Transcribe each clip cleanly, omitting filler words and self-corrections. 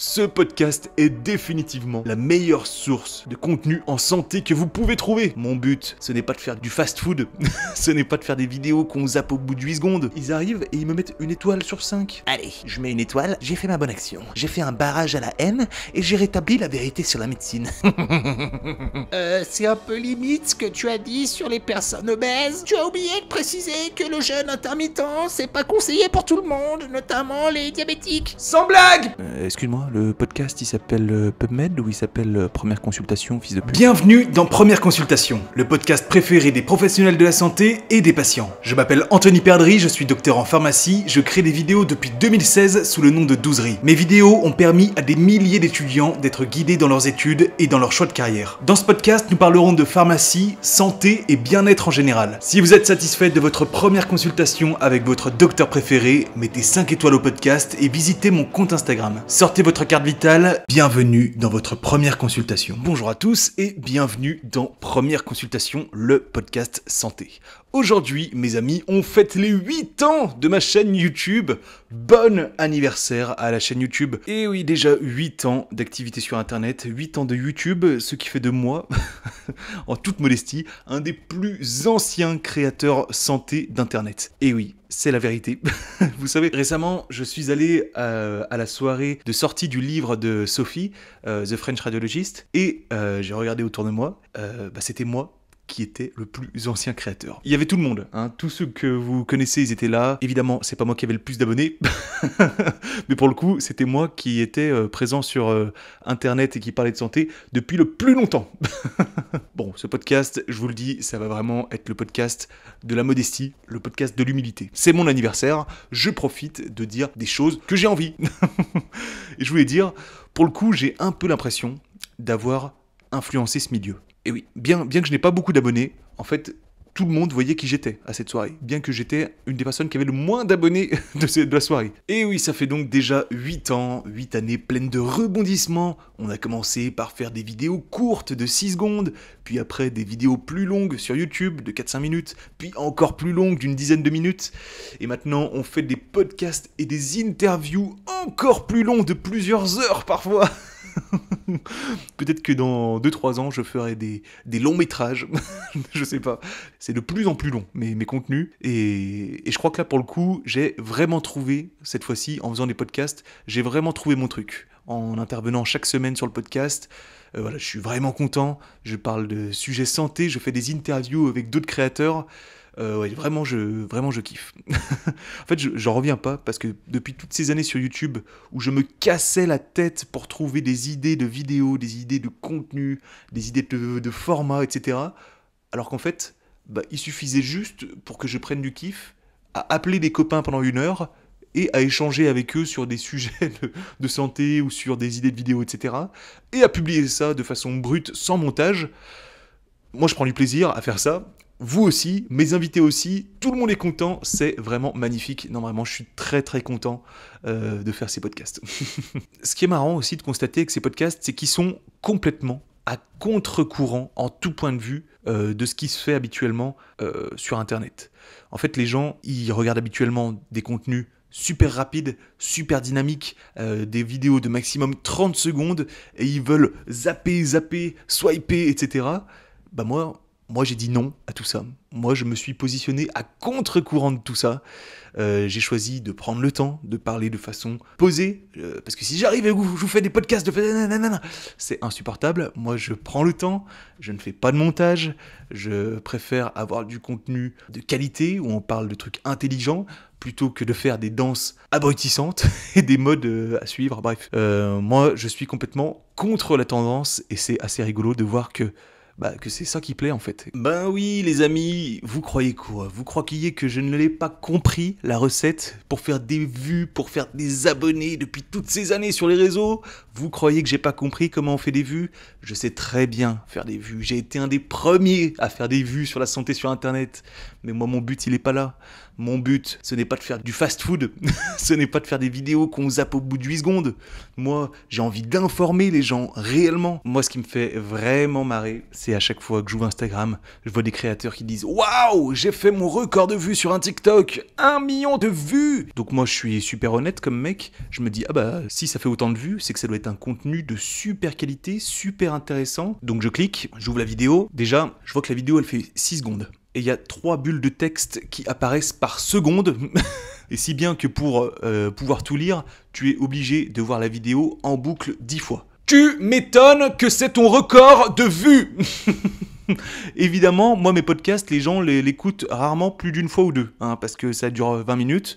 Ce podcast est définitivement la meilleure source de contenu en santé que vous pouvez trouver. Mon but, ce n'est pas de faire du fast-food, ce n'est pas de faire des vidéos qu'on zappe au bout de 8 secondes. Ils arrivent et ils me mettent une étoile sur 5. Allez, je mets une étoile, j'ai fait ma bonne action. J'ai fait un barrage à la haine et j'ai rétabli la vérité sur la médecine. C'est un peu limite ce que tu as dit sur les personnes obèses. Tu as oublié de préciser que le jeûne intermittent, c'est pas conseillé pour tout le monde, notamment les diabétiques. Sans blague. Excuse-moi, le podcast il s'appelle PubMed ou il s'appelle Première Consultation, fils de pute? Bienvenue dans Première Consultation, le podcast préféré des professionnels de la santé et des patients. Je m'appelle Anthony Perdry, je suis docteur en pharmacie, je crée des vidéos depuis 2016 sous le nom de Douzerie. Mes vidéos ont permis à des milliers d'étudiants d'être guidés dans leurs études et dans leur choix de carrière. Dans ce podcast, nous parlerons de pharmacie, santé et bien-être en général. Si vous êtes satisfait de votre première consultation avec votre docteur préféré, mettez 5 étoiles au podcast et visitez mon compte Instagram. Sortez votre carte vitale, bienvenue dans votre première consultation. Bonjour à tous et bienvenue dans Première Consultation, le podcast santé. Aujourd'hui, mes amis, on fête les 8 ans de ma chaîne YouTube. Bon anniversaire à la chaîne YouTube. Et oui, déjà 8 ans d'activité sur Internet, 8 ans de YouTube, ce qui fait de moi, en toute modestie, un des plus anciens créateurs santé d'Internet. Et oui, c'est la vérité. Vous savez, récemment, je suis allé à la soirée de sortie du livre de Sophie, The French Radiologist, et j'ai regardé autour de moi, c'était moi qui était le plus ancien créateur. Il y avait tout le monde, hein. Tous ceux que vous connaissez, ils étaient là. Évidemment, c'est pas moi qui avais le plus d'abonnés, mais pour le coup, c'était moi qui étais présent sur Internet et qui parlait de santé depuis le plus longtemps. Bon, ce podcast, je vous le dis, ça va vraiment être le podcast de la modestie, le podcast de l'humilité. C'est mon anniversaire, je profite de dire des choses que j'ai envie. Et je voulais dire, pour le coup, j'ai un peu l'impression d'avoir influencé ce milieu. Et oui, bien que je n'ai pas beaucoup d'abonnés, en fait, tout le monde voyait qui j'étais à cette soirée. Bien que j'étais une des personnes qui avait le moins d'abonnés de la soirée. Et oui, ça fait donc déjà 8 ans, 8 années pleines de rebondissements. On a commencé par faire des vidéos courtes de 6 secondes, puis après des vidéos plus longues sur YouTube de 4-5 minutes, puis encore plus longues d'une dizaine de minutes. Et maintenant, on fait des podcasts et des interviews encore plus longues de plusieurs heures parfois. Peut-être que dans 2-3 ans, je ferai des longs métrages. Je sais pas. C'est de plus en plus long, mes contenus. Et je crois que là, pour le coup, j'ai vraiment trouvé, cette fois-ci, en faisant des podcasts, j'ai vraiment trouvé mon truc. En intervenant chaque semaine sur le podcast, voilà, je suis vraiment content. Je parle de sujets santé, je fais des interviews avec d'autres créateurs. Ouais, vraiment je kiffe. En fait, j'en reviens pas parce que depuis toutes ces années sur YouTube où je me cassais la tête pour trouver des idées de vidéos, des idées de contenu, des idées de format, etc. Alors qu'en fait, il suffisait juste pour que je prenne du kiff à appeler des copains pendant 1 heure et à échanger avec eux sur des sujets de santé ou sur des idées de vidéos, etc. Et à publier ça de façon brute, sans montage. Moi, je prends du plaisir à faire ça. Vous aussi, mes invités aussi, tout le monde est content, c'est vraiment magnifique. Non, vraiment, je suis très très content de faire ces podcasts. Ce qui est marrant aussi de constater avec ces podcasts, c'est qu'ils sont complètement à contre-courant en tout point de vue de ce qui se fait habituellement sur Internet. En fait, les gens, ils regardent habituellement des contenus super rapides, super dynamiques, des vidéos de maximum 30 secondes, et ils veulent zapper, swiper, etc. Moi, j'ai dit non à tout ça. Moi, je me suis positionné à contre-courant de tout ça. J'ai choisi de prendre le temps de parler de façon posée. Parce que si j'arrive et je vous fais des podcasts c'est insupportable. Moi, je prends le temps. Je ne fais pas de montage. Je préfère avoir du contenu de qualité où on parle de trucs intelligents plutôt que de faire des danses abrutissantes et des modes à suivre. Bref, moi, je suis complètement contre la tendance et c'est assez rigolo de voir que c'est ça qui plaît en fait. Ben oui les amis, vous croyez quoi? Vous croyez que je ne l'ai pas compris, la recette, pour faire des vues, pour faire des abonnés depuis toutes ces années sur les réseaux? Vous croyez que j'ai pas compris comment on fait des vues? Je sais très bien faire des vues, j'ai été un des premiers à faire des vues sur la santé sur Internet. Mais moi mon but il est pas là. Mon but, ce n'est pas de faire du fast-food, ce n'est pas de faire des vidéos qu'on zappe au bout de 8 secondes. Moi, j'ai envie d'informer les gens, réellement. Moi, ce qui me fait vraiment marrer, c'est à chaque fois que j'ouvre Instagram, je vois des créateurs qui disent « Waouh, j'ai fait mon record de vues sur un TikTok, 1 million de vues !» Donc moi, je suis super honnête comme mec, je me dis « Ah bah, si ça fait autant de vues, c'est que ça doit être un contenu de super qualité, super intéressant. » Donc je clique, j'ouvre la vidéo. Déjà, je vois que la vidéo, elle fait 6 secondes. Et il y a 3 bulles de texte qui apparaissent par seconde. Et si bien que pour pouvoir tout lire, tu es obligé de voir la vidéo en boucle 10 fois. Tu m'étonnes que c'est ton record de vues. Évidemment, moi mes podcasts, les gens l'écoutent rarement plus d'une fois ou deux, hein, parce que ça dure 20 minutes.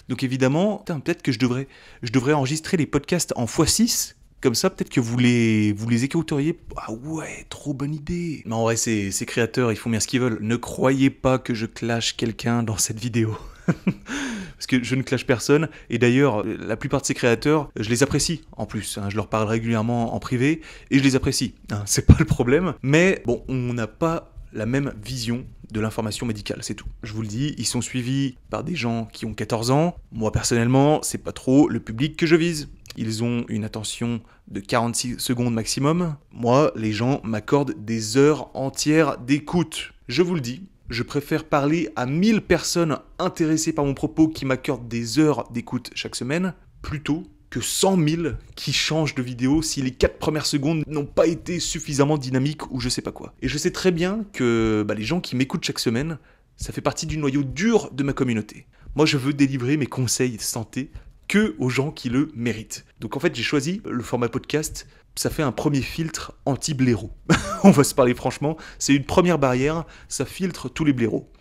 Donc évidemment, peut-être que je devrais enregistrer les podcasts en x6. Comme ça, peut-être que vous les écouteriez. Ah ouais, trop bonne idée. Mais en vrai, ces créateurs, ils font bien ce qu'ils veulent. Ne croyez pas que je clash quelqu'un dans cette vidéo. Parce que je ne clash personne. Et d'ailleurs, la plupart de ces créateurs, je les apprécie en plus. Hein, je leur parle régulièrement en privé et je les apprécie. Hein, c'est pas le problème. Mais bon, on n'a pas la même vision de l'information médicale, c'est tout. Je vous le dis, ils sont suivis par des gens qui ont 14 ans. Moi, personnellement, c'est pas trop le public que je vise. Ils ont une attention de 46 secondes maximum. Moi, les gens m'accordent des heures entières d'écoute. Je vous le dis, je préfère parler à 1000 personnes intéressées par mon propos qui m'accordent des heures d'écoute chaque semaine, plutôt que 100 000 qui changent de vidéo si les 4 premières secondes n'ont pas été suffisamment dynamiques ou je sais pas quoi. Et je sais très bien que les gens qui m'écoutent chaque semaine, ça fait partie du noyau dur de ma communauté. Moi, je veux délivrer mes conseils de santé que aux gens qui le méritent. Donc en fait, j'ai choisi le format podcast. Ça fait un premier filtre anti-blaireau. On va se parler franchement. C'est une première barrière. Ça filtre tous les blaireaux.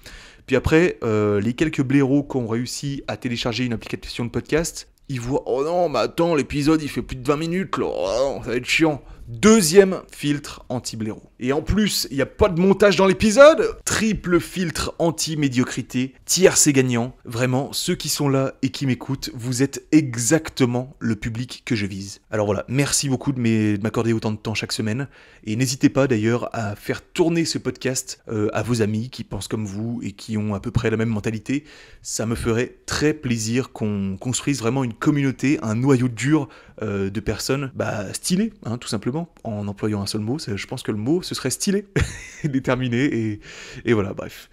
Puis après, les quelques blaireaux qui ont réussi à télécharger une application de podcast, ils voient « Oh non, mais attends, l'épisode, il fait plus de 20 minutes, là. Oh, ça va être chiant. » Deuxième filtre anti-blaireau. Et en plus, il n'y a pas de montage dans l'épisode. Triple filtre anti-médiocrité. Tiers, c'est gagnant. Vraiment, ceux qui sont là et qui m'écoutent, vous êtes exactement le public que je vise. Alors voilà, merci beaucoup de m'accorder autant de temps chaque semaine. Et n'hésitez pas d'ailleurs à faire tourner ce podcast à vos amis qui pensent comme vous et qui ont à peu près la même mentalité. Ça me ferait très plaisir qu'on construise vraiment une communauté, un noyau dur de personnes stylées, hein, tout simplement. En employant un seul mot, je pense que le mot, ce serait stylé, déterminé, et voilà, bref.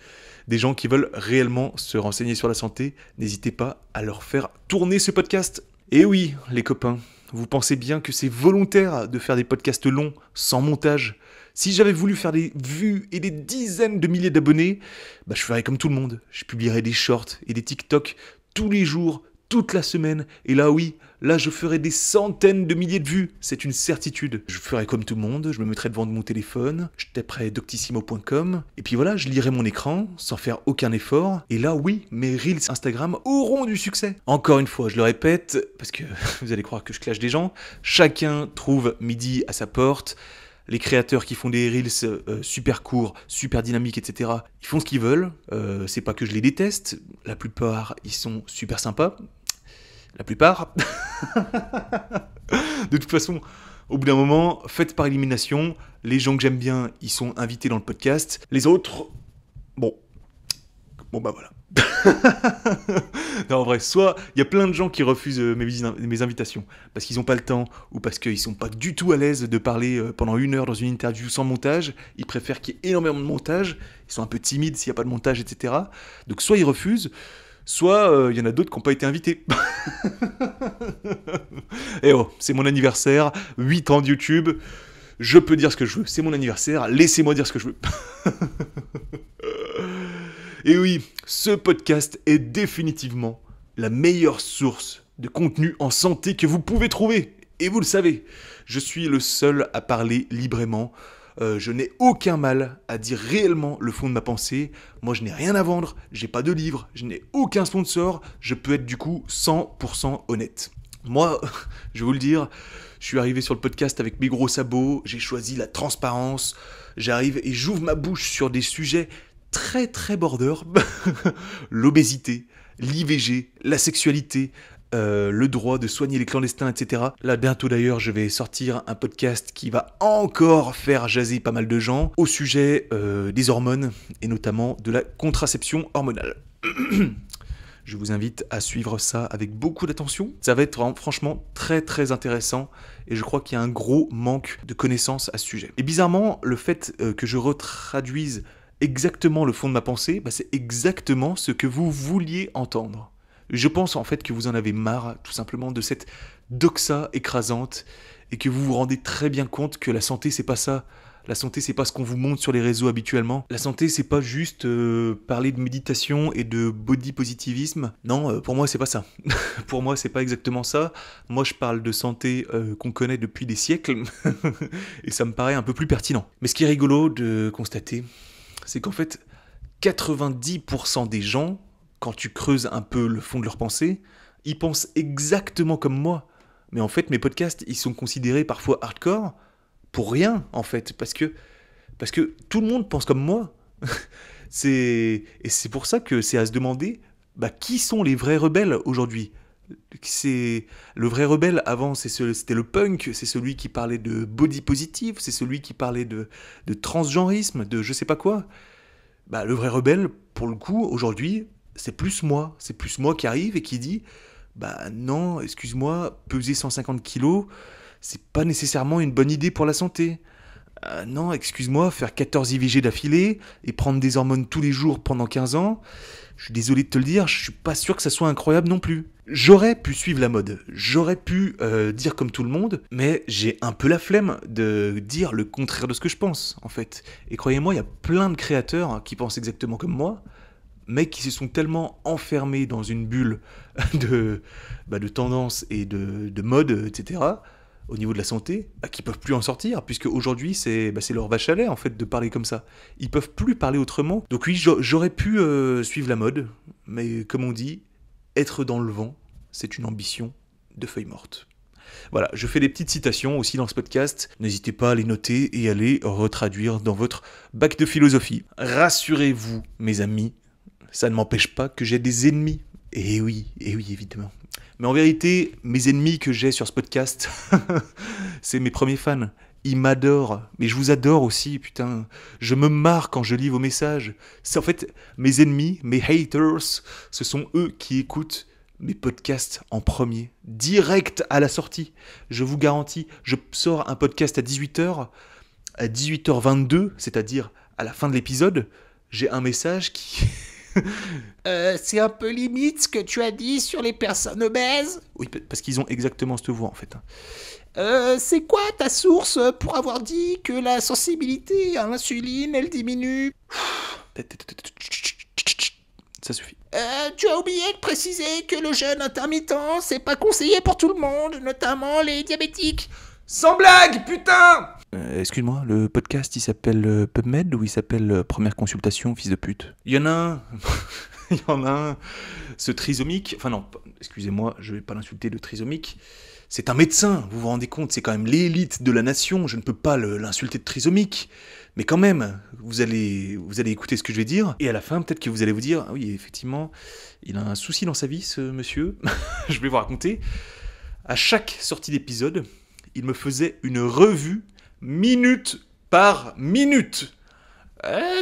Des gens qui veulent réellement se renseigner sur la santé, n'hésitez pas à leur faire tourner ce podcast. Et oui, les copains, vous pensez bien que c'est volontaire de faire des podcasts longs, sans montage. Si j'avais voulu faire des vues et des dizaines de milliers d'abonnés, je ferais comme tout le monde. Je publierais des shorts et des TikTok tous les jours, toute la semaine, et là oui, là je ferai des centaines de milliers de vues, c'est une certitude. Je ferai comme tout le monde, je me mettrai devant mon téléphone, je taperai doctissimo.com, et puis voilà, je lirai mon écran, sans faire aucun effort, et là oui, mes Reels Instagram auront du succès. Encore une fois, je le répète, parce que vous allez croire que je clash des gens, chacun trouve midi à sa porte. Les créateurs qui font des reels super courts, super dynamiques, etc., ils font ce qu'ils veulent. C'est pas que je les déteste. La plupart, ils sont super sympas. La plupart. De toute façon, au bout d'un moment, faites par élimination. Les gens que j'aime bien, ils sont invités dans le podcast. Les autres, bon voilà. Non, en vrai, soit il y a plein de gens qui refusent mes invitations parce qu'ils n'ont pas le temps ou parce qu'ils sont pas du tout à l'aise de parler pendant 1 heure dans une interview sans montage. Ils préfèrent qu'il y ait énormément de montage. Ils sont un peu timides s'il n'y a pas de montage, etc. Donc soit ils refusent, soit il y en a d'autres qui n'ont pas été invités. Et oh, c'est mon anniversaire, 8 ans de YouTube. Je peux dire ce que je veux. C'est mon anniversaire, laissez-moi dire ce que je veux. Et oui, ce podcast est définitivement la meilleure source de contenu en santé que vous pouvez trouver. Et vous le savez, je suis le seul à parler librement. Je n'ai aucun mal à dire réellement le fond de ma pensée. Moi, je n'ai rien à vendre, j'ai pas de livre, je n'ai aucun sponsor. Je peux être du coup 100% honnête. Moi, je vais vous le dire, je suis arrivé sur le podcast avec mes gros sabots, j'ai choisi la transparence. J'arrive et j'ouvre ma bouche sur des sujets très très border, l'obésité, l'IVG, la sexualité, le droit de soigner les clandestins, etc. Là, bientôt d'ailleurs, je vais sortir un podcast qui va encore faire jaser pas mal de gens au sujet des hormones et notamment de la contraception hormonale. Je vous invite à suivre ça avec beaucoup d'attention. Ça va être franchement très très intéressant et je crois qu'il y a un gros manque de connaissances à ce sujet. Et bizarrement, le fait que je retraduise exactement le fond de ma pensée, c'est exactement ce que vous vouliez entendre. Je pense en fait que vous en avez marre tout simplement de cette doxa écrasante et que vous vous rendez très bien compte que la santé c'est pas ça. La santé, c'est pas ce qu'on vous montre sur les réseaux habituellement. La santé, c'est pas juste parler de méditation et de body positivisme. Non, pour moi, c'est pas ça. Pour moi, c'est pas exactement ça. Moi, je parle de santé qu'on connaît depuis des siècles. Et ça me paraît un peu plus pertinent. Mais ce qui est rigolo de constater, c'est qu'en fait, 90% des gens, quand tu creuses un peu le fond de leur pensée, ils pensent exactement comme moi. Mais en fait, mes podcasts, ils sont considérés parfois hardcore, pour rien, en fait, parce que tout le monde pense comme moi. Et c'est pour ça que c'est à se demander, qui sont les vrais rebelles aujourd'hui ? Le vrai rebelle avant, c'était le punk, c'est celui qui parlait de body positive, c'est celui qui parlait de transgenrisme, de je sais pas quoi. Le vrai rebelle, pour le coup, aujourd'hui, c'est plus moi qui arrive et qui dit, non, excuse-moi, peser 150 kilos, c'est pas nécessairement une bonne idée pour la santé. Non, excuse-moi, faire 14 IVG d'affilée et prendre des hormones tous les jours pendant 15 ans, je suis désolé de te le dire, je suis pas sûr que ça soit incroyable non plus. J'aurais pu suivre la mode, j'aurais pu dire comme tout le monde, mais j'ai un peu la flemme de dire le contraire de ce que je pense, en fait. Et croyez-moi, il y a plein de créateurs qui pensent exactement comme moi, mais qui se sont tellement enfermés dans une bulle de tendance et de mode, etc., au niveau de la santé, qu'ils peuvent plus en sortir, puisque aujourd'hui c'est leur vache à lait en fait de parler comme ça. Ils peuvent plus parler autrement. Donc oui, j'aurais pu suivre la mode, mais comme on dit, être dans le vent, c'est une ambition de feuille morte. Voilà, je fais des petites citations aussi dans ce podcast. N'hésitez pas à les noter et à les retraduire dans votre bac de philosophie. Rassurez-vous, mes amis, ça ne m'empêche pas que j'ai des ennemis. Et oui, évidemment. Mais en vérité, mes ennemis que j'ai sur ce podcast, c'est mes premiers fans. Ils m'adorent, mais je vous adore aussi, putain. Je me marre quand je lis vos messages. C'est en fait mes ennemis, mes haters, ce sont eux qui écoutent mes podcasts en premier, direct à la sortie. Je vous garantis, je sors un podcast à 18h, à 18h22, c'est-à-dire à la fin de l'épisode, j'ai un message qui... C'est un peu limite ce que tu as dit sur les personnes obèses. Oui, parce qu'ils ont exactement cette voix en fait. C'est quoi ta source pour avoir dit que la sensibilité à l'insuline, elle diminue ? Ça suffit. Tu as oublié de préciser que le jeûne intermittent, c'est pas conseillé pour tout le monde, notamment les diabétiques. Sans blague, putain ! Excuse-moi, le podcast il s'appelle PubMed ou il s'appelle Première Consultation, fils de pute ? Il y en a un. Il y en a un. Ce trisomique, enfin non, excusez-moi, je vais pas l'insulter, le trisomique. C'est un médecin, vous vous rendez compte, c'est quand même l'élite de la nation, je ne peux pas l'insulter de trisomique. Mais quand même, vous allez écouter ce que je vais dire, et à la fin, peut-être que vous allez vous dire, ah oui, effectivement, il a un souci dans sa vie, ce monsieur. Je vais vous raconter. À chaque sortie d'épisode, il me faisait une revue minute par minute.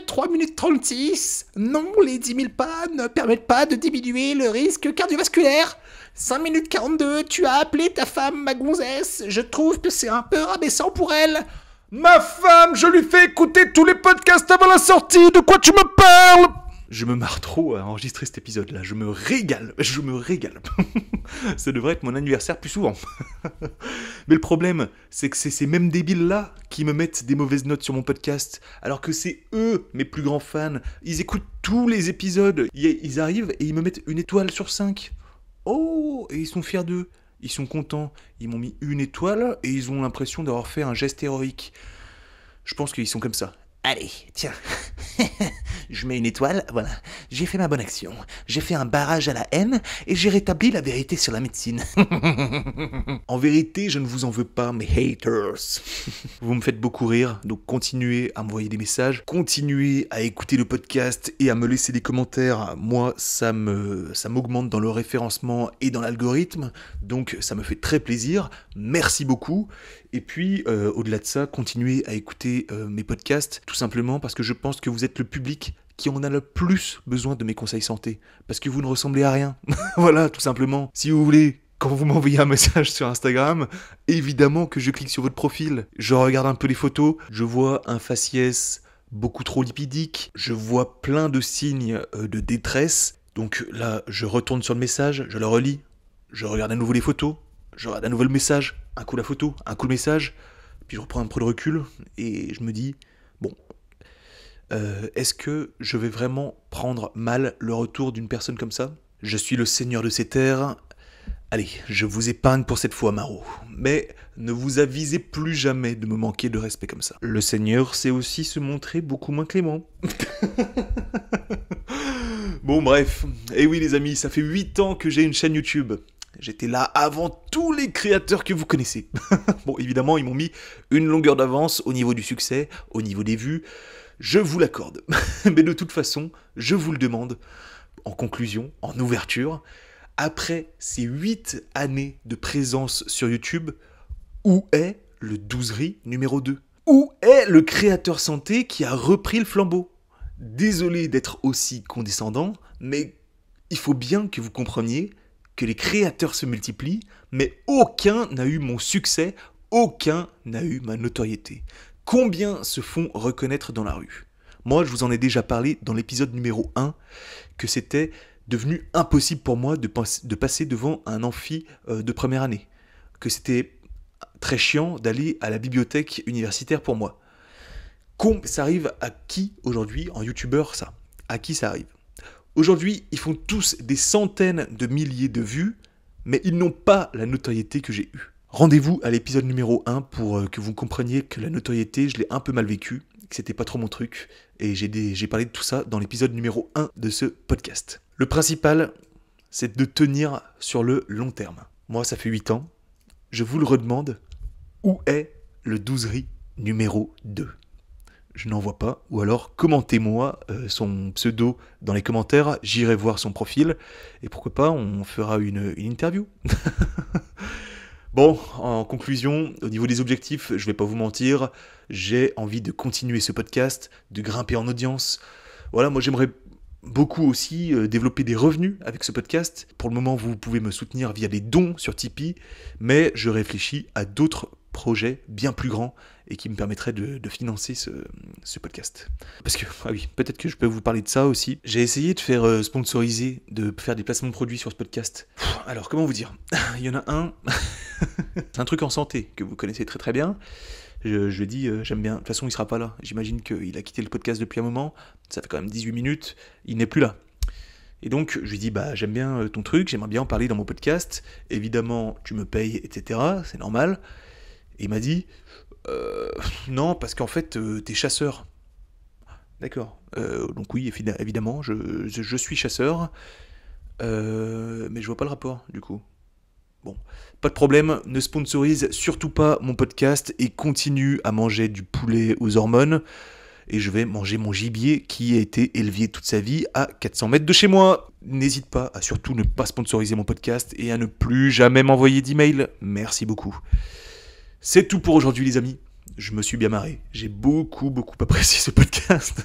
3 minutes 36. Non, les 10 000 pas ne permettent pas de diminuer le risque cardiovasculaire. 5 minutes 42, tu as appelé ta femme ma gonzesse. Je trouve que c'est un peu rabaissant pour elle. Ma femme, je lui fais écouter tous les podcasts avant la sortie. De quoi tu me parles ? Je me marre trop à enregistrer cet épisode-là. Je me régale. Ça devrait être mon anniversaire plus souvent. Mais le problème, c'est que c'est ces mêmes débiles-là qui me mettent des mauvaises notes sur mon podcast, alors que c'est eux, mes plus grands fans. Ils écoutent tous les épisodes. Ils arrivent et ils me mettent 1 étoile sur 5. Oh, et ils sont fiers d'eux. Ils sont contents. Ils m'ont mis 1 étoile et ils ont l'impression d'avoir fait un geste héroïque. Je pense qu'ils sont comme ça. Allez, tiens, je mets 1 étoile, voilà, j'ai fait ma bonne action, j'ai fait un barrage à la haine et j'ai rétabli la vérité sur la médecine. En vérité, je ne vous en veux pas, mes haters. Vous me faites beaucoup rire, donc continuez à m'envoyer des messages, continuez à écouter le podcast et à me laisser des commentaires. Moi, ça m'augmente dans le référencement et dans l'algorithme, donc ça me fait très plaisir. Merci beaucoup. Et puis, au-delà de ça, continuez à écouter mes podcasts, tout simplement parce que je pense que vous êtes le public qui en a le plus besoin de mes conseils santé. Parce que vous ne ressemblez à rien. Voilà, tout simplement. Si vous voulez, quand vous m'envoyez un message sur Instagram, évidemment que je clique sur votre profil. Je regarde un peu les photos, je vois un faciès beaucoup trop lipidique, je vois plein de signes de détresse. Donc là, je retourne sur le message, je le relis, je regarde à nouveau les photos, je regarde à nouveau le message, un coup la photo, un coup le message, puis je reprends un peu de recul et je me dis, bon, est-ce que je vais vraiment prendre mal le retour d'une personne comme ça ? Je suis le seigneur de ces terres. Allez, je vous épargne pour cette fois, Maro. Mais ne vous avisez plus jamais de me manquer de respect comme ça. Le seigneur sait aussi se montrer beaucoup moins clément. Bon, bref. Et oui, les amis, ça fait 8 ans que j'ai une chaîne YouTube. J'étais là avant tous les créateurs que vous connaissez. Bon, évidemment, ils m'ont mis une longueur d'avance au niveau du succès, au niveau des vues. Je vous l'accorde. Mais de toute façon, je vous le demande, en conclusion, en ouverture, après ces 8 années de présence sur YouTube, où est le douzerie numéro 2 ? Où est le créateur santé qui a repris le flambeau ? Désolé d'être aussi condescendant, mais il faut bien que vous compreniez que les créateurs se multiplient, mais aucun n'a eu mon succès, aucun n'a eu ma notoriété. Combien se font reconnaître dans la rue ? Moi, je vous en ai déjà parlé dans l'épisode numéro 1, que c'était devenu impossible pour moi de passer devant un amphi de première année. Que c'était très chiant d'aller à la bibliothèque universitaire pour moi. Ça arrive à qui aujourd'hui, en youtubeur, ça ? À qui ça arrive ? Aujourd'hui, ils font tous des centaines de milliers de vues, mais ils n'ont pas la notoriété que j'ai eue. Rendez-vous à l'épisode numéro 1 pour que vous compreniez que la notoriété, je l'ai un peu mal vécue, que c'était pas trop mon truc, et j'ai parlé de tout ça dans l'épisode numéro 1 de ce podcast. Le principal, c'est de tenir sur le long terme. Moi, ça fait 8 ans, je vous le redemande, où est le douzerie numéro 2 ? Je n'en vois pas, ou alors commentez-moi son pseudo dans les commentaires, j'irai voir son profil, et pourquoi pas, on fera une interview. Bon, en conclusion, au niveau des objectifs, je vais pas vous mentir, j'ai envie de continuer ce podcast, de grimper en audience. Voilà, moi j'aimerais beaucoup aussi développer des revenus avec ce podcast. Pour le moment, vous pouvez me soutenir via des dons sur Tipeee, mais je réfléchis à d'autres projets bien plus grands et qui me permettraient de financer ce podcast. Parce que, ah oui, peut-être que je peux vous parler de ça aussi. J'ai essayé de faire sponsoriser, de faire des placements de produits sur ce podcast. Alors, comment vous dire ? Il y en a un, c'est un truc en santé que vous connaissez très très bien. Je lui ai dit, j'aime bien. De toute façon, il sera pas là. J'imagine qu'il a quitté le podcast depuis un moment. Ça fait quand même 18 minutes. Il n'est plus là. Et donc, je lui dis, j'aime bien ton truc, j'aimerais bien en parler dans mon podcast. Évidemment, tu me payes, etc. C'est normal. Et il m'a dit, non, parce qu'en fait, t'es chasseur. D'accord. Donc oui, évidemment, je suis chasseur. Mais je vois pas le rapport, du coup. Bon, pas de problème, ne sponsorise surtout pas mon podcast et continue à manger du poulet aux hormones. Et je vais manger mon gibier qui a été élevé toute sa vie à 400 mètres de chez moi. N'hésite pas à surtout ne pas sponsoriser mon podcast et à ne plus jamais m'envoyer d'email. Merci beaucoup. C'est tout pour aujourd'hui les amis. Je me suis bien marré. J'ai beaucoup apprécié ce podcast.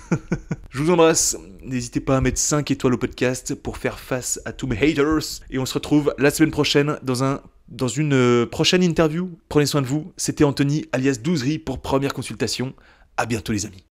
Je vous embrasse. N'hésitez pas à mettre 5 étoiles au podcast pour faire face à tous mes haters. Et on se retrouve la semaine prochaine dans une prochaine interview. Prenez soin de vous. C'était Anthony alias Douzerie pour Première Consultation. À bientôt les amis.